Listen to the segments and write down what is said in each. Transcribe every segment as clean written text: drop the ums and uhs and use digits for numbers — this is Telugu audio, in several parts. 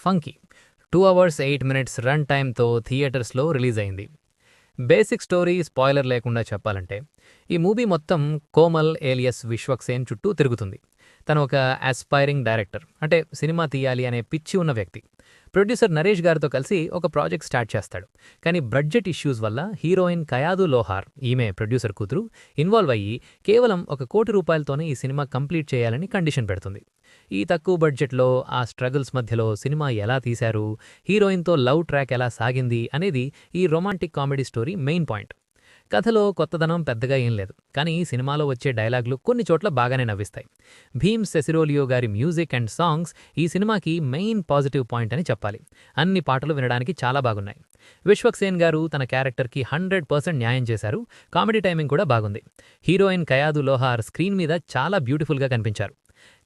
ఫంకీ 2 అవర్స్ 8 మినిట్స్ రన్ టైమ్తో థియేటర్స్లో రిలీజ్ అయింది. బేసిక్ స్టోరీ స్పాయిలర్ లేకుండా చెప్పాలంటే ఈ మూవీ మొత్తం కోమల్ ఏలియస్ విశ్వక్సేన్ చుట్టూ తిరుగుతుంది. తను ఒక ఆస్పైరింగ్ డైరెక్టర్, అంటే సినిమా తీయాలి అనే పిచ్చి ఉన్న వ్యక్తి. ప్రొడ్యూసర్ నరేష్ గారితో కలిసి ఒక ప్రాజెక్ట్ స్టార్ట్ చేస్తాడు. కానీ బడ్జెట్ ఇష్యూస్ వల్ల హీరోయిన్ కయాదు లోహార్, ఈమె ప్రొడ్యూసర్ కూతురు, ఇన్వాల్వ్ అయ్యి కేవలం ₹1,00,00,000తోనే ఈ సినిమా కంప్లీట్ చేయాలని కండిషన్ పెడుతుంది. ఈ తక్కువ బడ్జెట్లో ఆ స్ట్రగుల్స్ మధ్యలో సినిమా ఎలా తీశారు, హీరోయిన్తో లవ్ ట్రాక్ ఎలా సాగింది అనేది ఈ romantic comedy story main point. కథలో కొత్తదనం పెద్దగా ఏం లేదు, కానీ సినిమాలో వచ్చే డైలాగులు కొన్ని చోట్ల బాగానే నవ్విస్తాయి. భీమ్ సెసిరోలియో గారి మ్యూజిక్ అండ్ సాంగ్స్ ఈ సినిమాకి మెయిన్ పాజిటివ్ పాయింట్ అని చెప్పాలి. అన్ని పాటలు వినడానికి చాలా బాగున్నాయి. విశ్వక్సేన్ గారు తన క్యారెక్టర్కి 100% న్యాయం చేశారు. కామెడీ టైమింగ్ కూడా బాగుంది. హీరోయిన్ కయాదు లోహార్ స్క్రీన్ మీద చాలా బ్యూటిఫుల్గా కనిపించారు.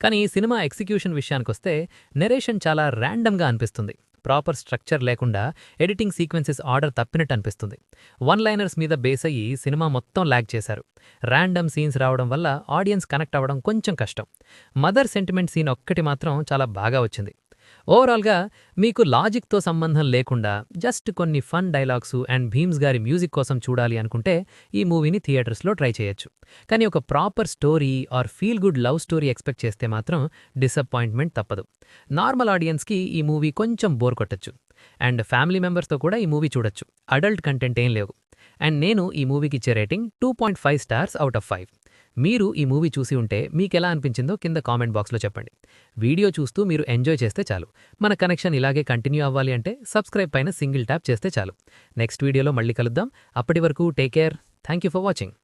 కానీ సినిమా ఎగ్జిక్యూషన్ విషయానికొస్తే నెరేషన్ చాలా ర్యాండమ్గా అనిపిస్తుంది. ప్రాపర్ స్ట్రక్చర్ లేకుండా ఎడిటింగ్ సీక్వెన్సెస్ ఆర్డర్ తప్పినట్టు అనిపిస్తుంది. వన్ లైనర్స్ మీద బేస్ అయ్యి సినిమా మొత్తం ల్యాగ్ చేశారు. ర్యాండమ్ సీన్స్ రావడం వల్ల ఆడియన్స్ కనెక్ట్ అవ్వడం కొంచెం కష్టం. మదర్ సెంటిమెంట్ సీన్ ఒక్కటి మాత్రం చాలా బాగా వచ్చింది. ఓవరాల్గా మీకు లాజిక్తో సంబంధం లేకుండా జస్ట్ కొన్ని ఫన్ డైలాగ్స్ అండ్ భీమ్స్ గారి మ్యూజిక్ కోసం చూడాలి అనుకుంటే ఈ మూవీని థియేటర్స్లో ట్రై చేయొచ్చు. కానీ ఒక proper story or feel good love story expect చేస్తే మాత్రం డిసప్పాయింట్మెంట్ తప్పదు. నార్మల్ ఆడియన్స్కి ఈ మూవీ కొంచెం బోర్ కొట్టచ్చు. అండ్ ఫ్యామిలీ మెంబర్స్తో కూడా ఈ మూవీ చూడొచ్చు. అడల్ట్ కంటెంట్ ఏం లేవు. అండ్ నేను ఈ మూవీకి ఇచ్చే రేటింగ్ 2.5 స్టార్స్ అవుట్ ఆఫ్ 5. మీరు ఈ మూవీ చూసి ఉంటే మీకెలా అనిపించిందో కింద కామెంట్ బాక్స్లో చెప్పండి. వీడియో చూస్తూ మీరు ఎంజాయ్ చేస్తే చాలు. మన కనెక్షన్ ఇలాగే కంటిన్యూ అవ్వాలి అంటే సబ్స్క్రైబ్ పైన సింగిల్ ట్యాప్ చేస్తే చాలు. నెక్స్ట్ వీడియోలో మళ్ళీ కలుద్దాం. అప్పటి వరకు take care. Thank you for watching.